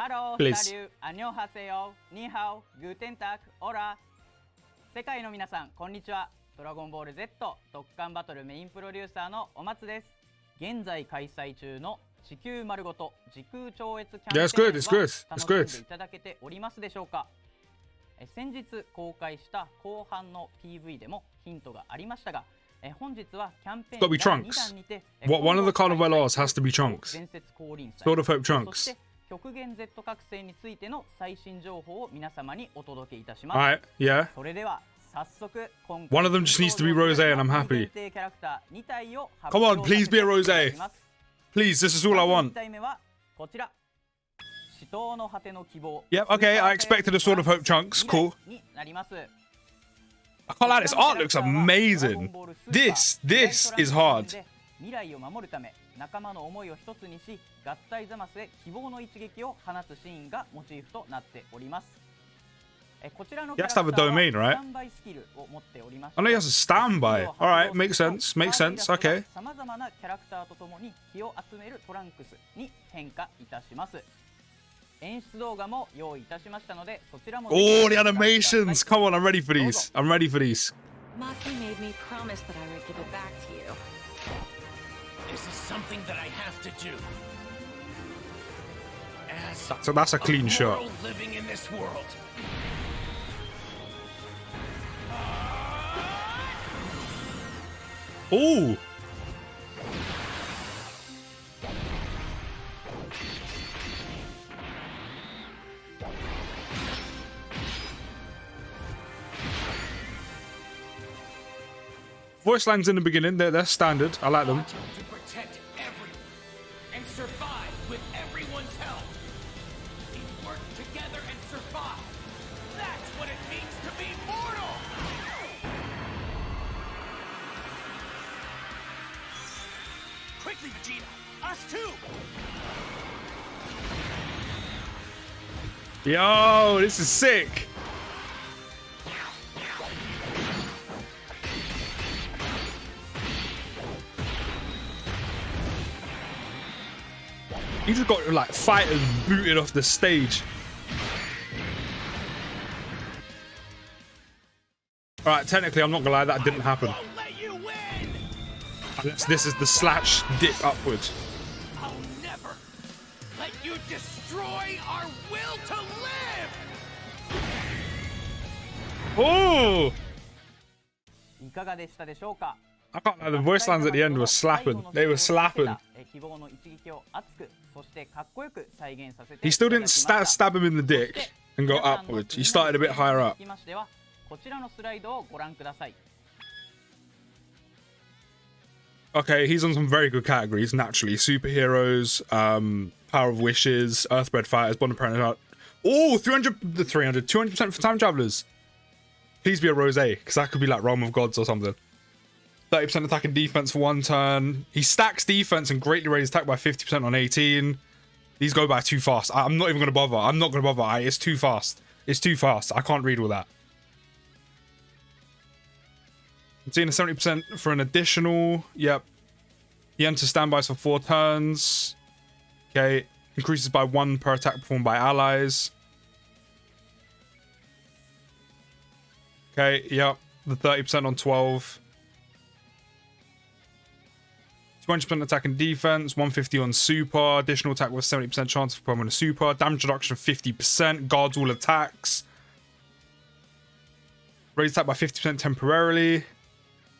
Please. アニョハセヨ、ニハオ、グーテンタク、オラ。世界の皆さん、こんにちは。ドラゴンボール Z ドッカンバトルメインプロデューサーのお松です。現在開催中の地球丸ごと時空超越キャンペーンは楽しんでいただけておりますでしょうか。先日公開した後半の PV でもヒントがありましたが、本日はキャンペーン第2弾にて One of the Carnivalos has to be Trunks. 伝説降臨祭 Sword of Hope そ Trunks. して極限 Z 覚醒についての最新情報を皆様にお届けいたします。 Alright, yeah. それでは早速今 One of them just needs to be Rose and I'm happy. Come on, please be a Rose. Please, this is all I want. 1体目はこちら。死闘の果ての希望。 Yep, okay, I expected a Sword of Hope Trunks. Cool. になります。 I can't lie, this art looks amazing. This is hard. 未来を守るため仲間の思いを一つにし合体ザマスへ希望の一撃を放つシーンがモチーフとなっております。こちらのキャラクターはスタンバイスキルを持っておりまして、 I know he has a standby. Alright, makes sense, okay. さまざまなキャラクターとともに気を集めるトランクスに変化いたします。演出動画も用意いたしましたので、そちらも Oh, the animations! Come on, I'm ready for these. I'm ready for these. Maki made me promise that I would give it back to you. This is something that I have to do. As So that's a clean shot. living in this world. Ooh! Voice lines in the beginning, they're standard. I like them. To protect everyone and survive with everyone's help. We work together and survive. That's what it means to be mortal. Quickly, Vegeta. Us too. Yo, this is sick. You just got like fighters booted off the stage. Alright, technically I'm not gonna lie, that didn't happen. Won't let you win. Unless this is the slash dip upwards. I'll never let you destroy our will to live. Oh! いかがでしたでしょうか。 I can't lie, the voice lines at the end were slapping. They were slapping. He still didn't stab him in the dick and go upwards. He started a bit higher up. Okay, he's on some very good categories, naturally. Superheroes, Power of Wishes, Earthbred Fighters, Bond of Parent. Oh, 200% for Time Travelers. Please be a Rose, because that could be like Realm of Gods or something. 30% attack and defense for one turn. He stacks defense and greatly raises attack by 50% on 18. These go by too fast. I'm not even going to bother. I'm not going to bother. It's too fast. It's too fast. I can't read all that. I'm seeing a 70% for an additional. Yep. He enters standbys for 4 turns. Okay. Increases by 1 per attack performed by allies. Okay. Yep. The 30% on 12. 20% attack and defense, 150 on super, additional attack with 70% chance of performing a super, damage reduction of 50%, guards all attacks, raise attack by 50% temporarily.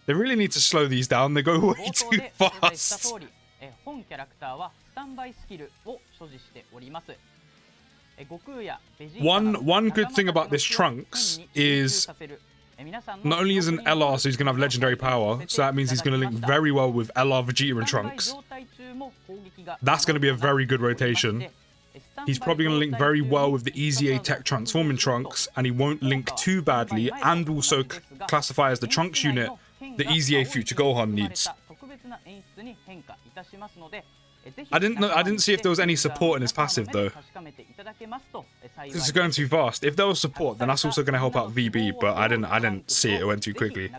They really need to slow these down, they go way too fast. One good thing about this Trunks is not only is an LR, so he's going to have legendary power, so that means he's going to link very well with LR, Vegeta, and Trunks. That's going to be a very good rotation. He's probably going to link very well with the EZA Tech Transforming Trunks, and he won't link too badly, and also classify as the Trunks unit the EZA Future Gohan needs. I didn't see if there was any support in his passive though. This is going too fast. If there was support, then that's also going to help out VB, but I didn't see it. It went too quickly.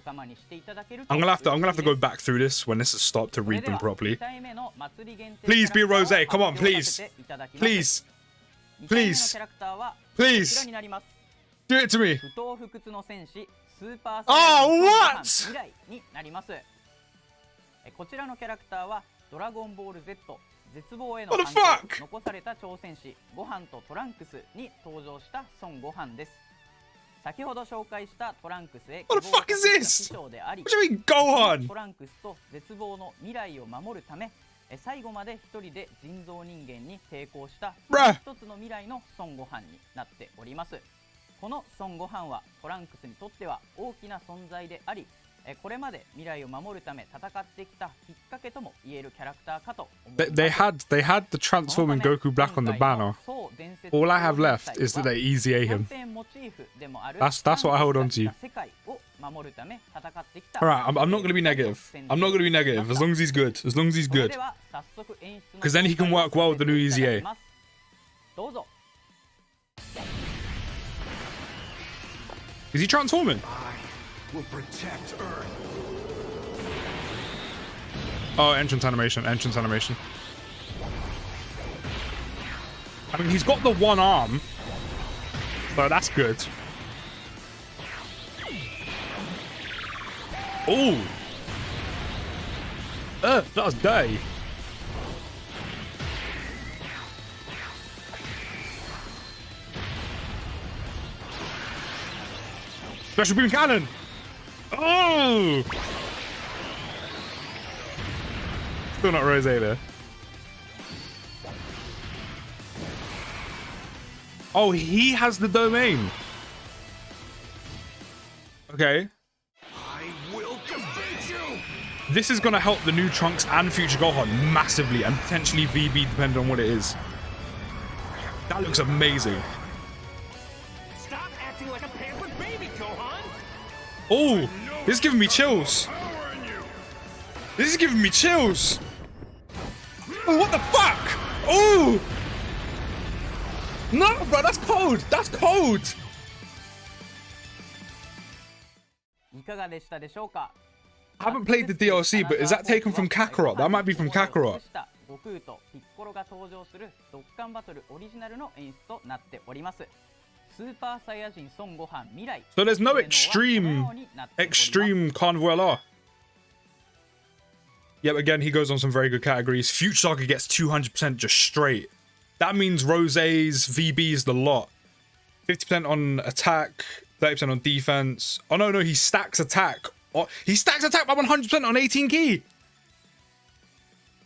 I'm gonna have to go back through this when this is stopped to read them properly. Please be Rose. Come on, please. Please. 2回目の Please. キャラクターはこ Please. ちらになります。 Do it to me. 不当不屈の戦士スーパーあーサイヤ人 what？ 未来になります。こちらのキャラクターはドラゴンボール Z 絶望への What 反 the 抗 fuck？ 残された挑戦士ゴハンとトランクスに登場した孫悟飯です。先ほど紹介したトランクスへ What the fuck is this？ 師匠であり What do you mean, Gohan? トランクスと絶望の未来を守るため最後まで一人で人造人間に抵抗した一つの未来の孫悟飯になっております。この孫悟飯はトランクスにとっては大きな存在であり、これまで未来を守るため戦ってきたきっかけとも言えるキャラクターかと思います。They had the transforming Goku Black on the banner. All I have left is that they easy A him. That's what I hold on to. Alright, I'm not gonna be negative. I'm not gonna be negative as long as he's good. As long as he's good. Because then he can work well with the new easy A. どうぞ。 Is he transforming? Will protect Earth. Oh, entrance animation, entrance animation. I mean, he's got the one arm, so that's good. Oh! That was dirty. Special beam cannon! Oh! Still not Rose there. Oh, he has the domain. Okay. I will defeat you. This is going to help the new Trunks and future Gohan massively, and potentially VB depending on what it is. That looks amazing. Stop acting like a pampered baby, Gohan! Oh, this is giving me chills. Power in you. This is giving me chills. Oh, what the fuck? Oh! No, bro, that's cold. That's cold. いかがでしたでしょうか。 I haven't played the DLC, but is that taken from Kakarot? That might be from Kakarot. 悟空とピッコロが登場するドッカンバトルオリジナルの演出となっております。スーパーサイヤ人孫悟飯未来。 So there's no extreme Carnival LR. Yep, again, he goes on some very good categories. Future Saga gets 200% just straight. That means Rose's, VB's, the lot. 50% on attack, 30% on defense. Oh, no, he stacks attack. Oh, he stacks attack by 100% on 18 key.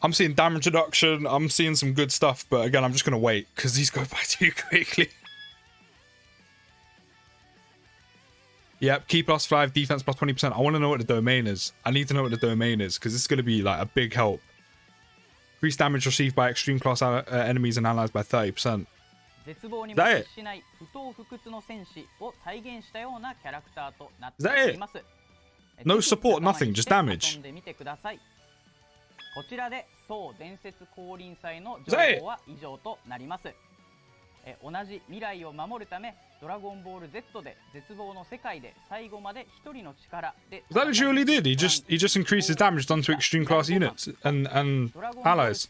I'm seeing damage reduction. I'm seeing some good stuff. But again, I'm just going to wait because these go by too quickly. Yep, key +5, defense +20%. I want to know what the domain is. I need to know what the domain is because this is going to be like a big help. Increased damage received by extreme class enemies and allies by 30%. 絶望にも屈しない不当不屈の戦士を体現したようなキャラクターとなっております。 No support, nothing, just damage. 遊んでみてください。こちらで総伝説降臨祭の情報は以上となります。同じ未来を守るためドラゴンボール Z で絶望の世界で最後まで一人の力で Is that what you really did? He just increased his damage done to extreme class units and allies.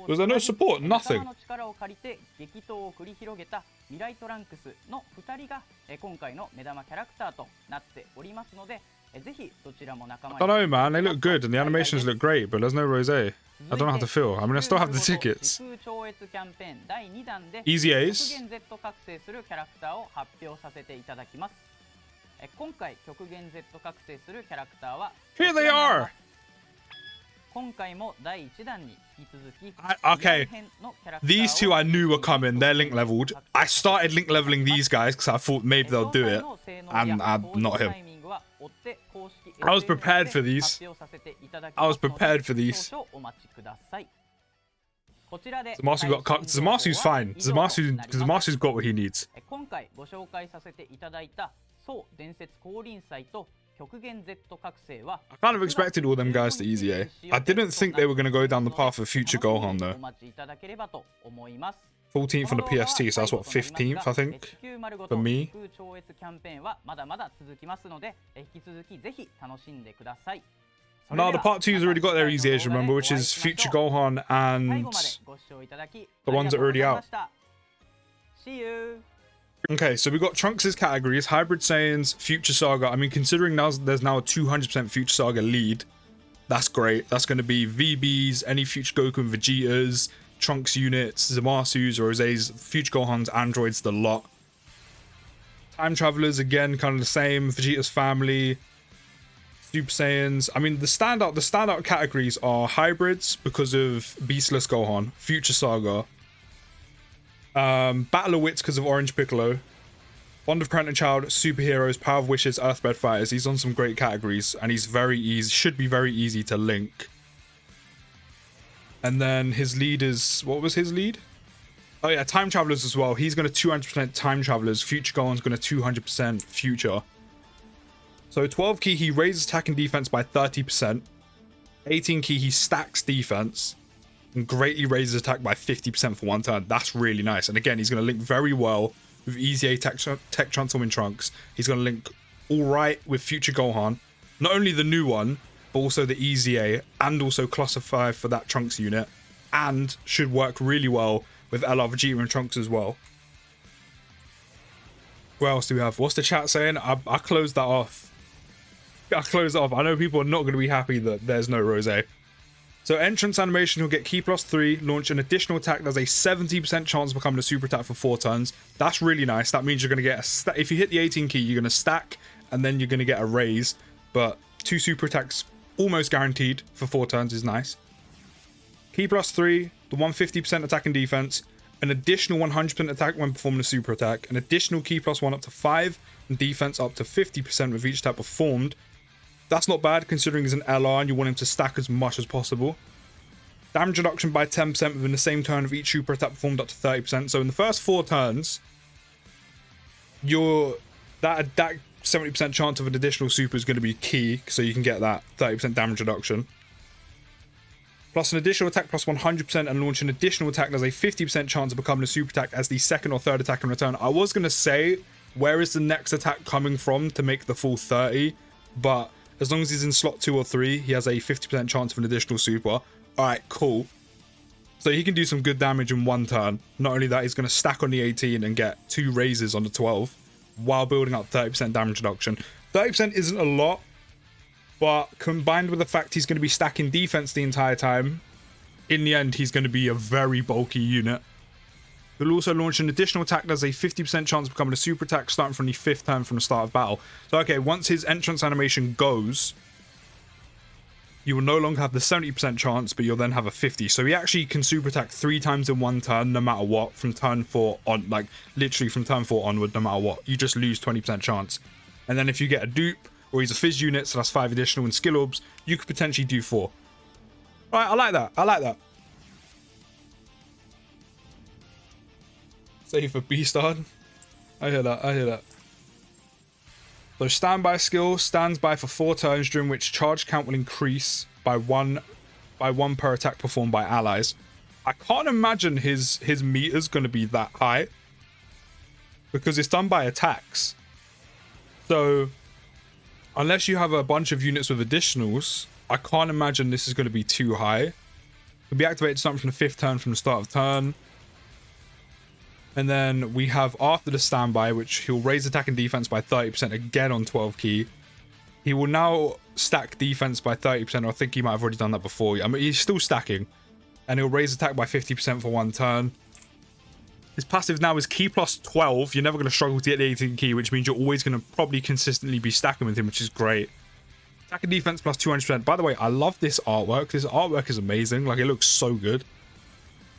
Was there no support? Nothing. の力を借りて激闘を繰り広げた未来トランクスの2人が今回の目玉キャラクターとなっておりますので、ぜひどちらも仲間に I don't know, man. They look good and the animations look great, but there's no Rose. I don't know how to feel. I mean, I still have the tickets. Easy A's. 極限 Z 覚醒するキャラクターを発表させていただきます。今回極限 Z 覚醒するキャラクターは Here they are. 今回も第1弾に引き続き Okay, these two I knew were coming. They're link leveled. I started link leveling these guys because I thought maybe they'll do it, and not him. I was prepared for these. I was prepared for these. Zamasu's fine. Zamasu's got what he needs. 今回ご紹介させていただいた総伝説降臨祭と極限 Z 覚醒は I kind of expected all them guys to easy A. I didn't think they were going to go down the path of future Gohan though. 14th on the PST, so that's what, 15th, I think, for me. 超越キャンペーンはまだまだ続きますので、引き続きぜひ楽しんでください。No, the part 2's already got their easy age, remember, which is Future Gohan and the ones that are already out. See you. Okay, so we got Trunks' categories, Hybrid Saiyans, Future Saga. I mean, considering there's now a 200% Future Saga lead, that's great. That's going to be VBs, any Future Goku and Vegetas, Trunks units, Zamasu's, Rose's, Future Gohan's, androids, the lot. Time Travelers, again, kind of the same. Vegeta's family, Super Saiyans. I mean, the standout categories are hybrids because of Beastless Gohan, Future Saga, Battle of Wits because of Orange Piccolo, Bond of Parent and Child, Superheroes, Power of Wishes, Earthbred Fighters. He's on some great categories, and he's very easy. Should be very easy to link. And then his lead is, what was his lead? Oh yeah, Time Travelers as well. He's going to 200% Time Travelers. Future Gohan's going to 200% Future. So 12 key, he raises attack and defense by 30%. 18 key, he stacks defense and greatly raises attack by 50% for one turn. That's really nice. And again, he's going to link very well with Easy A Tech Transforming Trunks. He's going to link all right with Future Gohan. Not only the new one, but also the Easy A, and also Cluster 5 for that Trunks unit. And should work really well with LR Vegeta and Trunks as well. What else do we have? What's the chat saying? I closed that off. I know people are not going to be happy that there's no Rose. So entrance animation, he'll get key +3, launch an additional attack. There's a 70% chance of becoming a super attack for 4 turns. That's really nice. That means you're going to get a if you hit the 18 key, you're going to stack, and then you're going to get a raise. But 2 super attacks almost guaranteed for 4 turns is nice. Key +3, the 150% attack and defense, an additional 100% attack when performing a super attack, an additional key +1 up to 5, and defense up to 50% with each attack performed. That's not bad considering he's an LR and you want him to stack as much as possible. Damage reduction by 10% within the same turn of each super attack performed up to 30%. So in the first 4 turns, that 70% chance of an additional super is going to be key, so you can get that 30% damage reduction. Plus an additional attack plus 100% and launch an additional attack. There's a 50% chance of becoming a super attack as the second or third attack in return. I was going to say, where is the next attack coming from to make the full 30? But as long as he's in slot 2 or 3, he has a 50% chance of an additional super. Alright, cool. So he can do some good damage in 1 turn. Not only that, he's going to stack on the 18 and get 2 raises on the 12 while building up 30% damage reduction. 30% isn't a lot, but combined with the fact he's going to be stacking defense the entire time, in the end, he's going to be a very bulky unit. He'll also launch an additional attack. There's a 50% chance of becoming a super attack starting from the 5th turn from the start of battle. So, okay, once his entrance animation goes, you will no longer have the 70% chance, but you'll then have a 50. So he actually can super attack 3 times in 1 turn, no matter what, from turn 4 on, like, literally from turn 4 onward, no matter what. You just lose 20% chance. And then if you get a dupe, or he's a fizz unit, so that's 5 additional, and skill orbs, you could potentially do 4. Alright, I like that. I like that. Save for B-Star. I hear that. I hear that. So standby skill stands by for 4 turns, during which charge count will increase by one per attack performed by allies. I can't imagine his meter's going to be that high because it's done by attacks. So unless you have a bunch of units with additionals, I can't imagine this is going to be too high. It'll be activated starting from the 5th turn from the start of turn. And then we have after the standby, which he'll raise attack and defense by 30% again on 12 key. He will now stack defense by 30%. I think he might have already done that before. I mean, he's still stacking. And he'll raise attack by 50% for 1 turn. His passive now is key plus 12. You're never going to struggle to get the 18 key, which means you're always going to probably consistently be stacking with him, which is great. Attack and defense plus 200%. By the way, I love this artwork. This artwork is amazing. Like, it looks so good.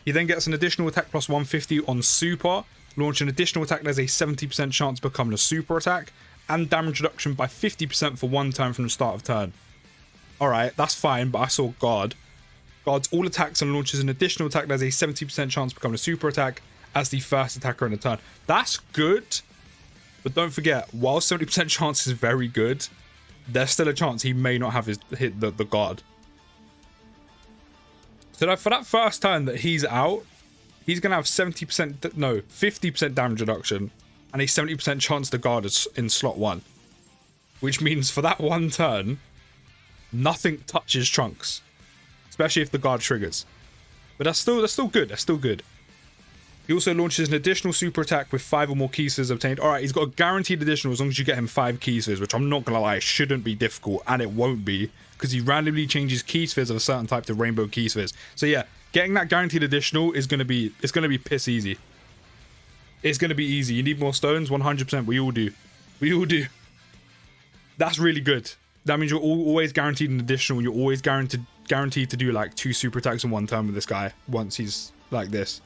He then gets an additional attack plus 150 on super. Launch an additional attack. There's a 70% chance of becoming a super attack. And damage reduction by 50% for 1 turn from the start of turn. Alright, that's fine, but I saw guard. Guards all attacks and launches an additional attack. There's a 70% chance of becoming a super attack as the first attacker in the turn. That's good. But don't forget, while 70% chance is very good, there's still a chance he may not have hit the guard. So for that first turn that he's out, he's going to have 50% damage reduction and a 70% chance to guard in slot 1. Which means for that 1 turn, nothing touches Trunks, especially if the guard triggers. But that's still good. That's still good. He also launches an additional super attack with 5 or more key spheres obtained. All right, he's got a guaranteed additional as long as you get him 5 key spheres, which I'm not gonna lie, shouldn't be difficult, and it won't be, because he randomly changes key spheres of a certain type to rainbow key spheres. So yeah, getting that guaranteed additional is gonna be piss easy. It's gonna be easy. You need more stones, 100%. We all do. We all do. That's really good. That means you're always guaranteed an additional. You're always guaranteed to do like 2 super attacks in 1 turn with this guy once he's like this.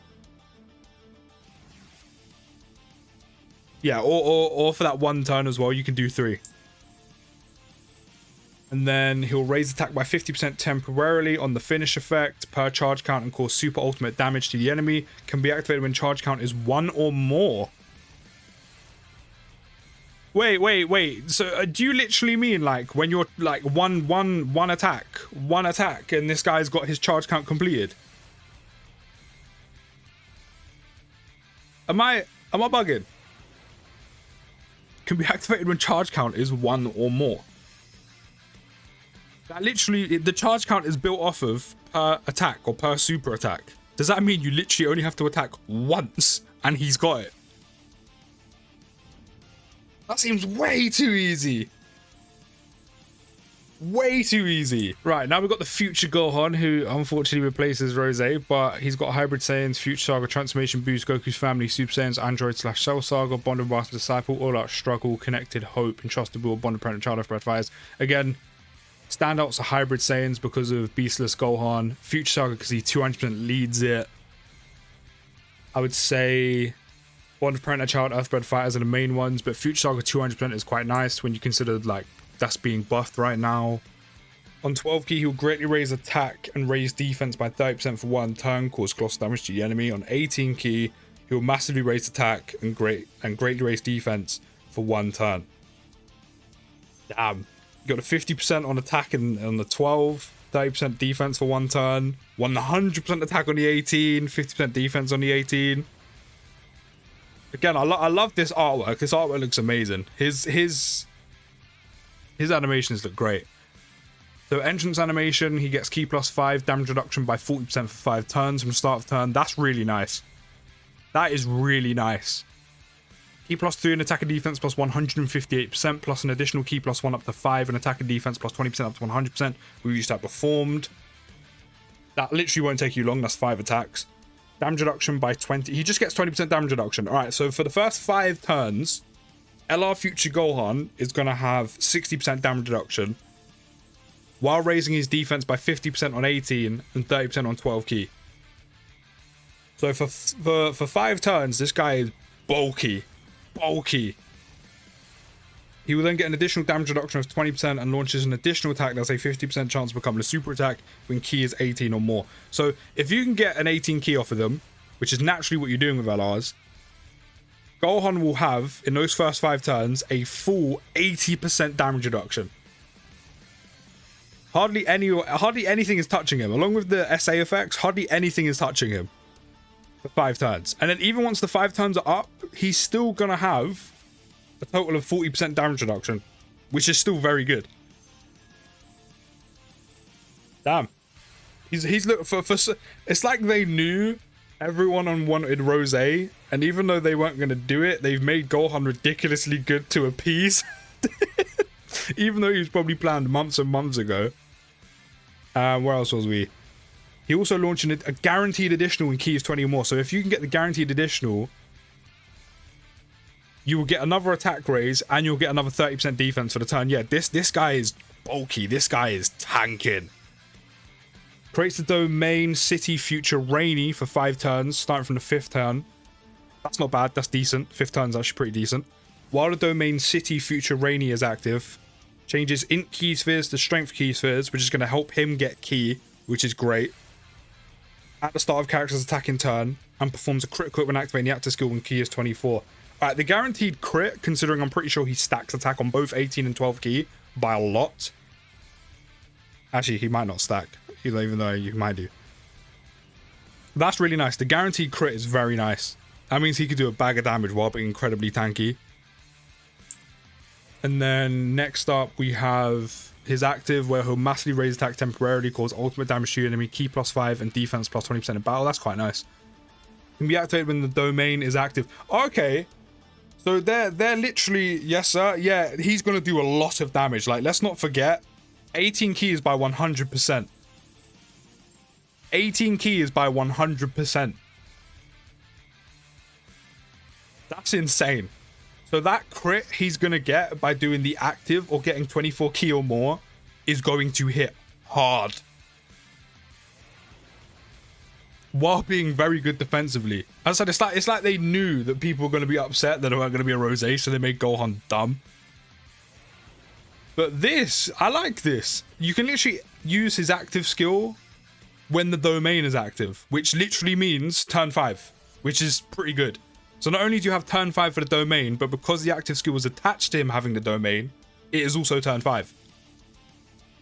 Yeah, or for that 1 turn as well, you can do 3. And then he'll raise attack by 50% temporarily on the finish effect per charge count and cause super ultimate damage to the enemy. Can be activated when charge count is 1 or more. Wait. So do you literally mean like when you're like one attack and this guy's got his charge count completed? Am I bugging? Can be activated when charge count is 1 or more. That literally, the charge count is built off of per attack or per super attack. Does that mean you literally only have to attack once and he's got it? That seems way too easy. Way too easy. Right, now we've got the future Gohan, who unfortunately replaces Rose, but he's got Hybrid Saiyans, Future Saga, Transformation Boost, Goku's family, Super Saiyans, Android / Cell Saga, Bond and Master Disciple, All Out Struggle, Connected Hope, Entrustable, Bond and Parent, Child of Breath Fires. Again, standouts are Hybrid Saiyans because of Beastless Gohan, Future Saga because he 200% leads it. I would say Bond of Parent, Child, Earthbred Fighters are the main ones, but Future Saga 200% is quite nice when you consider like that's being buffed right now. On 12 key, he'll greatly raise attack and raise defense by 30% for 1 turn, cause colossal damage to the enemy. On 18 key, he'll massively raise attack and greatly raise defense for 1 turn. Damn. You got a 50% on attack on the 12, 30% defense for 1 turn, 100% attack on the 18, 50% defense on the 18. Again, I love this artwork. This artwork looks amazing. His animations look great. So entrance animation, he gets key +5, damage reduction by 40% for 5 turns from start of turn. That's really nice. That is really nice. Key +3 and attack and defense plus 158%, plus an additional key +1 up to 5 and attack and defense plus 20% up to 100%. We used that performed. That literally won't take you long. That's 5 attacks. Damage reduction by 20. He just gets 20% damage reduction. All right, so for the first 5 turns, LR Future Gohan is going to have 60% damage reduction while raising his defense by 50% on 18 and 30% on 12 key. So for 5 turns, this guy is bulky. He will then get an additional damage reduction of 20% and launches an additional attack that's a 50% chance of becoming a super attack when key is 18 or more. So if you can get an 18 key off of them, which is naturally what you're doing with LRs, Gohan will have, in those first 5 turns, a full 80% damage reduction. Hardly anything is touching him. Along with the SA effects, hardly anything is touching him for 5 turns. And then even once the 5 turns are up, he's still going to have a total of 40% damage reduction, which is still very good. Damn. He's look for it's like they knew everyone wanted Rose, and even though they weren't going to do it, they've made Gohan ridiculously good to appease. Even though he was probably planned months and months ago. Where else was we? He also launched a guaranteed additional when key is 20 or more. So if you can get the guaranteed additional, you will get another attack raise and you'll get another 30% defense for the turn. Yeah, this guy is bulky. This guy is tanking. Creates the domain City Future Rainy for 5 turns, starting from the 5th turn. That's not bad. That's decent. 5th turn's actually pretty decent. While the domain City Future Rainy is active, changes int key spheres to strength key spheres, which is going to help him get key, which is great. At the start of character's attacking turn, and performs a crit when activating the active skill when key is 24. Alright, the guaranteed crit, considering I'm pretty sure he stacks attack on both 18 and 12 key by a lot. Actually, he might not stack, even though you might do. That's really nice. The guaranteed crit is very nice. That means he could do a bag of damage while being incredibly tanky. And then next up we have his active, where he'll massively raise attack temporarily, cause ultimate damage to your enemy, key +5, and defense +20% in battle. That's quite nice. Can be activated when the domain is active. Okay. So they're literally, yes sir, yeah, he's gonna do a lot of damage. Like, let's not forget, 18 keys by 100%. 18 keys by 100%. That's insane. So that crit he's gonna get by doing the active or getting 24 key or more is going to hit hard, while being very good defensively. As I said, it's like they knew that people were going to be upset that it weren't going to be a Rosé, so they made Gohan dumb. But this, I like this. You can literally use his active skill when the domain is active, which literally means turn 5, which is pretty good. So not only do you have turn 5 for the domain, but because the active skill was attached to him having the domain, it is also turn 5.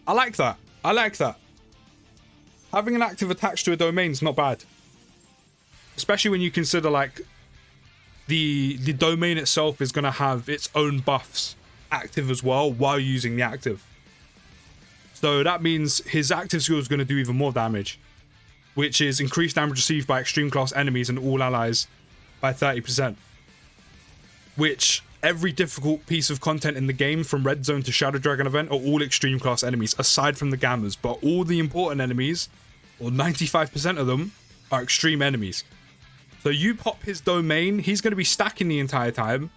I like that. I like that. Having an active attached to a domain is not bad. Especially when you consider, like, the domain itself is going to have its own buffs active as well while using the active. So that means his active skill is going to do even more damage, which is increased damage received by extreme class enemies and all allies by 30%. Which every difficult piece of content in the game, from Red Zone to Shadow Dragon event, are all extreme class enemies, aside from the Gammas. But all the important enemies, or 95% of them, are extreme enemies. So you pop his domain, he's going to be stacking the entire time.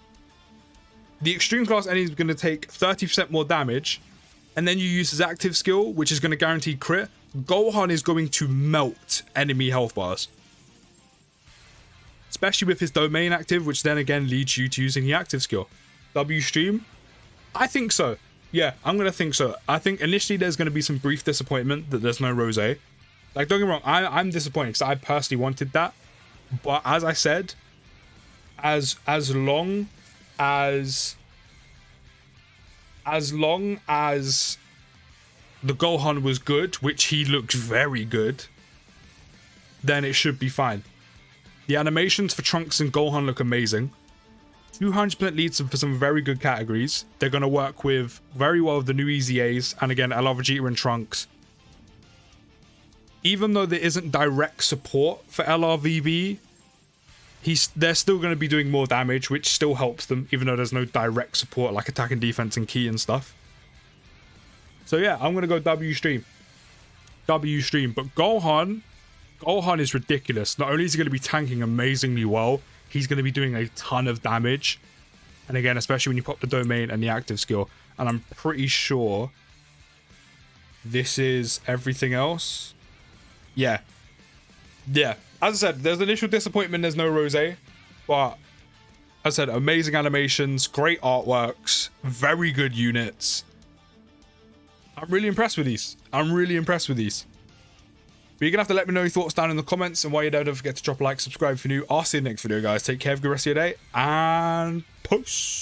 The extreme class enemy is going to take 30% more damage, and then you use his active skill, which is going to guarantee crit. Gohan is going to melt enemy health bars. Especially with his domain active, which then again leads you to using the active skill. W stream? I think so. Yeah, I'm going to think so. I think initially there's going to be some brief disappointment that there's no Rosé. Like, don't get me wrong, I'm disappointed because I personally wanted that. But as I said, as long as the Gohan was good, which he looked very good, then it should be fine. The animations for Trunks and Gohan look amazing. 200% leads them for some very good categories. They're going to work with very well with the new EZAs, and again, LR Vegeta and Trunks. Even though there isn't direct support for LRVB, they're still going to be doing more damage, which still helps them, even though there's no direct support like attack and defense and key and stuff. So yeah, I'm going to go W stream. W stream. But Gohan is ridiculous. Not only is he going to be tanking amazingly well, he's going to be doing a ton of damage. And again, especially when you pop the domain and the active skill. And I'm pretty sure this is everything else. Yeah. Yeah. As I said, there's initial disappointment there's no Rosé. But as I said, amazing animations, great artworks, very good units. I'm really impressed with these. I'm really impressed with these. But you're going to have to let me know your thoughts down in the comments. And while you're there, don't forget to drop a like, subscribe if you're new. I'll see you in the next video, guys. Take care, have a good rest of your day. And peace.